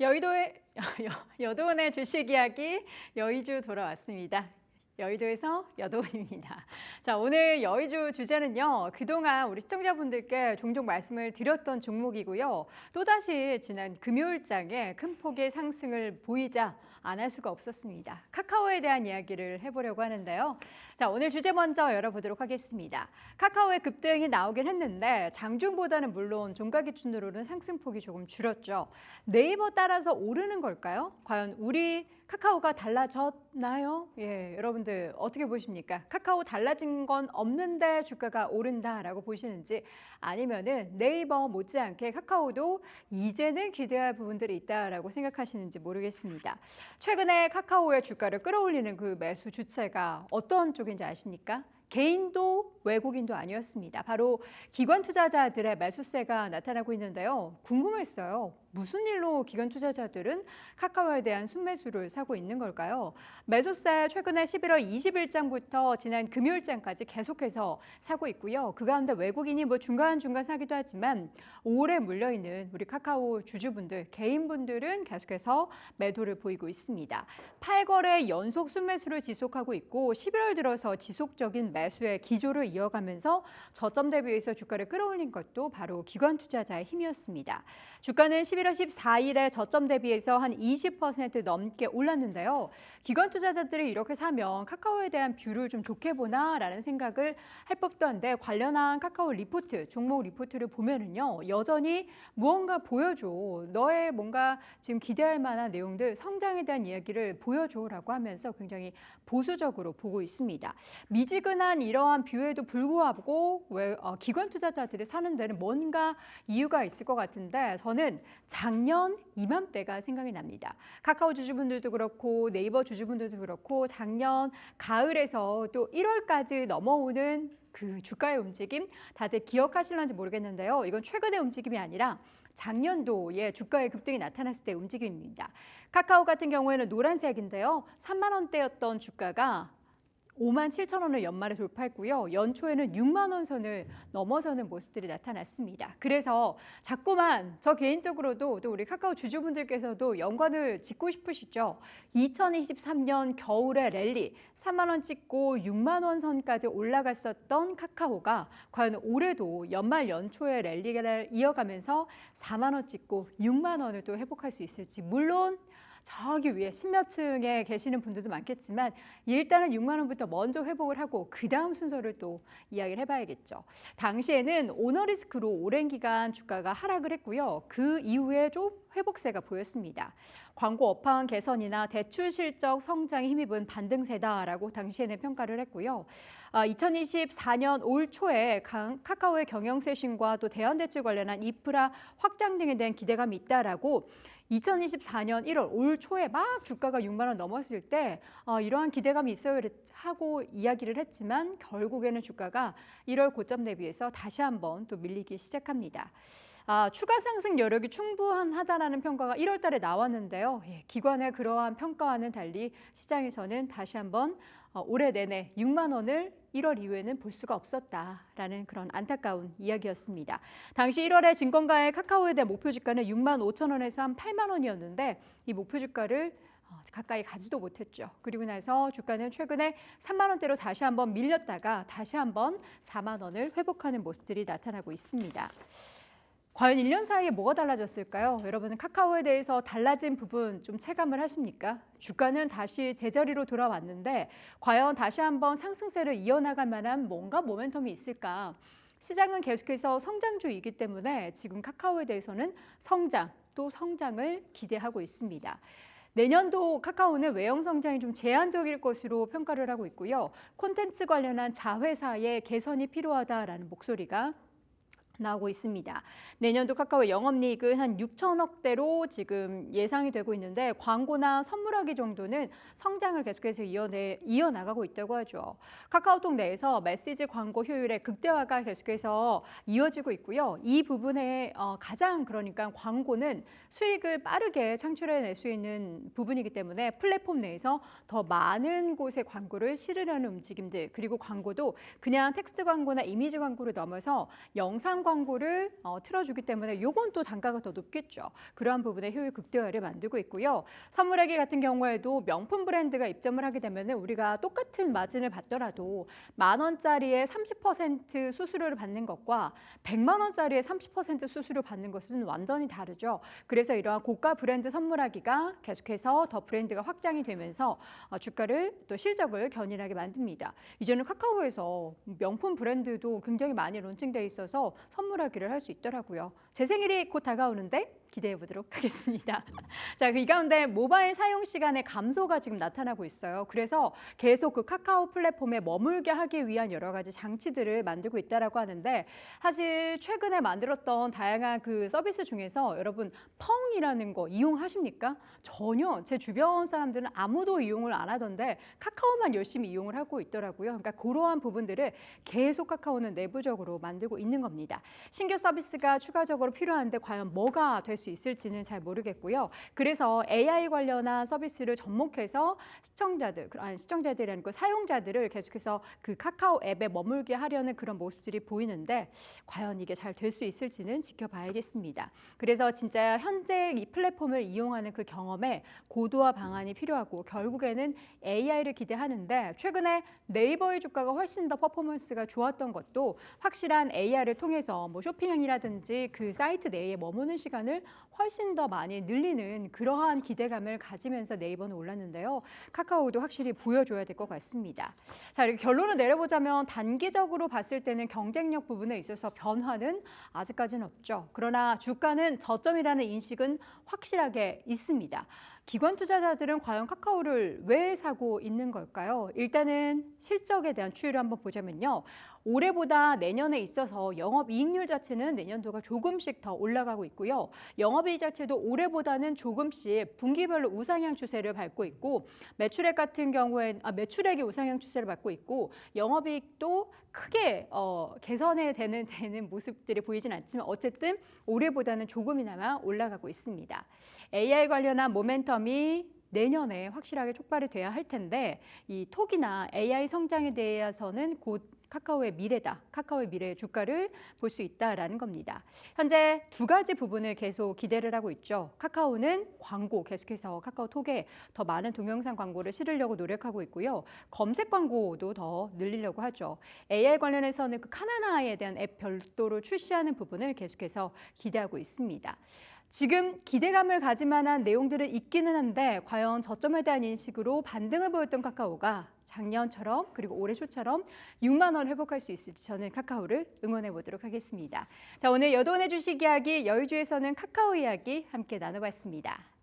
여의도의 여도은의 주식 이야기 여의주 돌아왔습니다. 여의도에서 여도은입니다. 자, 오늘 여의주 주제는요. 그동안 우리 시청자분들께 종종 말씀을 드렸던 종목이고요. 또다시 지난 금요일장에 큰 폭의 상승을 보이자 안 할 수가 없었습니다. 카카오에 대한 이야기를 해보려고 하는데요. 자, 오늘 주제 먼저 열어보도록 하겠습니다. 카카오의 급등이 나오긴 했는데 장중보다는 물론 종가 기준으로는 상승폭이 조금 줄었죠. 네이버 따라서 오르는 걸까요? 과연 우리 카카오가 달라졌나요? 예, 여러분들 어떻게 보십니까? 카카오 달라진 건 없는데 주가가 오른다라고 보시는지, 아니면은 네이버 못지않게 카카오도 이제는 기대할 부분들이 있다라고 생각하시는지 모르겠습니다. 최근에 카카오의 주가를 끌어올리는 그 매수 주체가 어떤 쪽인지 아십니까? 개인도 외국인도 아니었습니다. 바로 기관 투자자들의 매수세가 나타나고 있는데요. 궁금했어요. 무슨 일로 기관 투자자들은 카카오에 대한 순매수를 사고 있는 걸까요? 매수세 최근에 11월 20일장부터 지난 금요일장까지 계속해서 사고 있고요. 그 가운데 외국인이 중간중간 사기도 하지만 오래 물려있는 우리 카카오 주주분들, 개인분들은 계속해서 매도를 보이고 있습니다. 8거래 연속 순매수를 지속하고 있고 11월 들어서 지속적인 매수의 기조를 이어가면서 저점 대비해서 주가를 끌어올린 것도 바로 기관 투자자의 힘이었습니다. 주가는 11월 14일에 저점 대비해서 한 20% 넘게 올랐는데요. 기관 투자자들이 이렇게 사면 카카오에 대한 뷰를 좀 좋게 보나라는 생각을 할 법도 한데, 관련한 카카오 리포트, 종목 리포트를 보면은요, 여전히 무언가 보여줘, 너의 뭔가 지금 기대할 만한 내용들, 성장에 대한 이야기를 보여줘라고 하면서 굉장히 보수적으로 보고 있습니다. 미지근한 이러한 뷰에도 불구하고 기관 투자자들이 사는 데는 뭔가 이유가 있을 것 같은데, 저는 작년 이맘때가 생각이 납니다. 카카오 주주분들도 그렇고 네이버 주주분들도 그렇고 작년 가을에서 또 1월까지 넘어오는 그 주가의 움직임 다들 기억하실런지 모르겠는데요. 이건 최근의 움직임이 아니라 작년도에 주가의 급등이 나타났을 때 움직임입니다. 카카오 같은 경우에는 노란색인데요. 3만 원대였던 주가가 5만 7천 원을 연말에 돌파했고요. 연초에는 6만 원 선을 넘어서는 모습들이 나타났습니다. 그래서 자꾸만 저 개인적으로도 또 우리 카카오 주주분들께서도 연관을 짓고 싶으시죠. 2023년 겨울의 랠리 3만 원 찍고 6만 원 선까지 올라갔었던 카카오가 과연 올해도 연말 연초의 랠리를 이어가면서 4만 원 찍고 6만 원을 또 회복할 수 있을지, 물론 저기 위에 십몇 층에 계시는 분들도 많겠지만 일단은 6만 원부터 먼저 회복을 하고 그 다음 순서를 또 이야기를 해봐야겠죠. 당시에는 오너리스크로 오랜 기간 주가가 하락을 했고요. 그 이후에 좀 회복세가 보였습니다. 광고 업황 개선이나 대출 실적 성장에 힘입은 반등세다라고 당시에는 평가를 했고요. 2024년 올 초에 카카오의 경영쇄신과 또 대환대출 관련한 인프라 확장 등에 대한 기대감이 있다라고 2024년 1월 올 초에 막 주가가 6만 원 넘었을 때 이러한 기대감이 있어요 하고 이야기를 했지만 결국에는 주가가 1월 고점 대비해서 다시 한번 또 밀리기 시작합니다. 추가 상승 여력이 충분하다라는 평가가 1월 달에 나왔는데요. 기관의 그러한 평가와는 달리 시장에서는 다시 한번 올해 내내 6만 원을 1월 이후에는 볼 수가 없었다라는 그런 안타까운 이야기였습니다. 당시 1월에 증권가의 카카오에 대한 목표 주가는 6만 5천 원에서 한 8만 원이었는데 이 목표 주가를 가까이 가지도 못했죠. 그리고 나서 주가는 최근에 3만 원대로 다시 한번 밀렸다가 다시 한번 4만 원을 회복하는 모습들이 나타나고 있습니다. 과연 1년 사이에 뭐가 달라졌을까요? 여러분은 카카오에 대해서 달라진 부분 좀 체감을 하십니까? 주가는 다시 제자리로 돌아왔는데 과연 다시 한번 상승세를 이어나갈 만한 뭔가 모멘텀이 있을까? 시장은 계속해서 성장주이기 때문에 지금 카카오에 대해서는 성장, 또 성장을 기대하고 있습니다. 내년도 카카오는 외형 성장이 좀 제한적일 것으로 평가를 하고 있고요. 콘텐츠 관련한 자회사의 개선이 필요하다라는 목소리가 나오고 있습니다. 내년도 카카오 영업이익은 한 6천억대로 지금 예상이 되고 있는데 광고나 선물하기 정도는 성장을 계속해서 이어나가고 있다고 하죠. 카카오톡 내에서 메시지 광고 효율의 극대화가 계속해서 이어지고 있고요. 이 부분에 가장 그러니까 광고는 수익을 빠르게 창출해낼 수 있는 부분이기 때문에 플랫폼 내에서 더 많은 곳에 광고를 실으려는 움직임들, 그리고 광고도 그냥 텍스트 광고나 이미지 광고를 넘어서 영상 광고를 틀어주기 때문에 요건 또 단가가 더 높겠죠. 그러한 부분의 효율 극대화를 만들고 있고요. 선물하기 같은 경우에도 명품 브랜드가 입점을 하게 되면 우리가 똑같은 마진을 받더라도 10,000원짜리에 30% 수수료를 받는 것과 100만 원짜리에 30% 수수료 받는 것은 완전히 다르죠. 그래서 이러한 고가 브랜드 선물하기가 계속해서 더 브랜드가 확장이 되면서 주가를 또 실적을 견인하게 만듭니다. 이제는 카카오에서 명품 브랜드도 굉장히 많이 론칭돼 있어서 선물하기를 할 수 있더라고요. 제 생일이 곧 다가오는데 기대해 보도록 하겠습니다. 자, 이 가운데 모바일 사용 시간의 감소가 지금 나타나고 있어요. 그래서 계속 그 카카오 플랫폼에 머물게 하기 위한 여러 가지 장치들을 만들고 있다라고 하는데 사실 최근에 만들었던 다양한 그 서비스 중에서 여러분 펑이라는 거 이용하십니까? 전혀 제 주변 사람들은 아무도 이용을 안 하던데 카카오만 열심히 이용을 하고 있더라고요. 그러니까 그러한 부분들을 계속 카카오는 내부적으로 만들고 있는 겁니다. 신규 서비스가 추가적으로 필요한데 과연 뭐가 될 수 있을지는 잘 모르겠고요. 그래서 AI 관련한 서비스를 접목해서 시청자들이라는 거 사용자들을 계속해서 그 카카오 앱에 머물게 하려는 그런 모습들이 보이는데 과연 이게 잘 될 수 있을지는 지켜봐야겠습니다. 그래서 진짜 현재 이 플랫폼을 이용하는 그 경험에 고도화 방안이 필요하고 결국에는 AI를 기대하는데 최근에 네이버의 주가가 훨씬 더 퍼포먼스가 좋았던 것도 확실한 AI를 통해서 뭐 쇼핑이라든지 그 사이트 내에 머무는 시간을 훨씬 더 많이 늘리는 그러한 기대감을 가지면서 네이버는 올랐는데요. 카카오도 확실히 보여줘야 될 것 같습니다. 자, 이렇게 결론을 내려보자면 단기적으로 봤을 때는 경쟁력 부분에 있어서 변화는 아직까지는 없죠. 그러나 주가는 저점이라는 인식은 확실하게 있습니다. 기관 투자자들은 과연 카카오를 왜 사고 있는 걸까요? 일단은 실적에 대한 추이를 한번 보자면요. 올해보다 내년에 있어서 영업이익률 자체는 내년도가 조금씩 더 올라가고 있고요. 영업이익 자체도 올해보다는 조금씩 분기별로 우상향 추세를 밟고 있고 매출액 같은 경우에 매출액이 우상향 추세를 밟고 있고 영업이익도 크게 개선이 되는 모습들이 보이진 않지만 어쨌든 올해보다는 조금이나마 올라가고 있습니다. AI 관련한 모멘텀이 내년에 확실하게 촉발이 돼야 할 텐데 이 톡이나 AI 성장에 대해서는 곧 카카오의 미래다. 카카오의 미래의 주가를 볼 수 있다라는 겁니다. 현재 두 가지 부분을 계속 기대를 하고 있죠. 카카오는 광고 계속해서 카카오톡에 더 많은 동영상 광고를 실으려고 노력하고 있고요. 검색 광고도 더 늘리려고 하죠. AI 관련해서는 그 카나나에 대한 앱 별도로 출시하는 부분을 계속해서 기대하고 있습니다. 지금 기대감을 가질 만한 내용들은 있기는 한데 과연 저점에 대한 인식으로 반등을 보였던 카카오가 작년처럼 그리고 올해 초처럼 6만 원 회복할 수 있을지 저는 카카오를 응원해 보도록 하겠습니다. 자, 오늘 여돈의 주식 이야기 여의주에서는 카카오 이야기 함께 나눠봤습니다.